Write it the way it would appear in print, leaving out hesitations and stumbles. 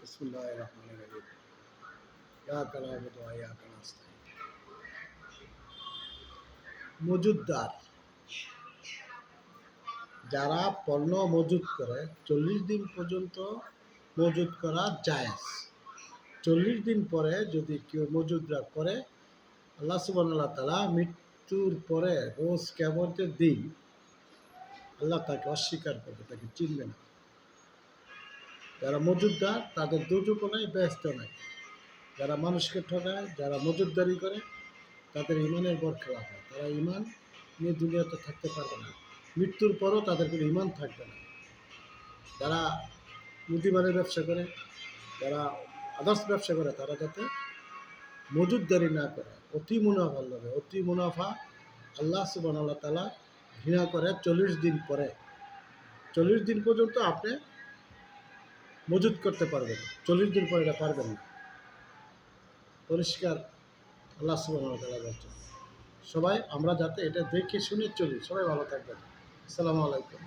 বিসমিল্লাহির রহমানির রহিম। ইয়াকা না'বুদু ওয়া ইয়াকা নাস্তাইন। মজুদদার, যারা পণ্য মজুদ করে 40 দিন পর্যন্ত মজুদ করা জায়েজ। 40 দিন পরে যদি কেউ মজুদরা করে, আল্লাহ সুবহানাহু ওয়া তাআলা মৃত্যুর পরে রোজ কিয়ামতের দিন আল্লাহ তাকে অস্বীকার করবে, তাকে চিনবে না। যারা মজুদদার তাদের দুজকও নাই, বেহেশতও নাই। যারা মানুষকে ঠকায়, যারা মজুদদারি করে, তাদের ইমানের বরখেলাপ হয়। তারা ইমান নিয়ে দুনিয়াতে থাকতে পারবে না, মৃত্যুর পরও তাদের কোনো ইমান থাকবে না। যারা মুদিমারের ব্যবসা করে, যারা আদার্স ব্যবসা করে, তারা যাতে মজুদদারি না করে, অতি মুনাফা লাগে। অতি মুনাফা আল্লাহ সুবহানাহু ওয়া তাআলা ঘৃণা করে। 40 দিন পরে, 40 দিন পর্যন্ত আপনি মজুদ করতে পারবেন, 40 দিন পরে এটা পারবেন না। পরিষ্কার আল্লাহ সুবহানাহু ওয়া তাআলা বলছেন। সবাই আমরা যাতে এটা দেখে শুনে চলি। সবাই ভালো থাকবেন। আসসালামু আলাইকুম।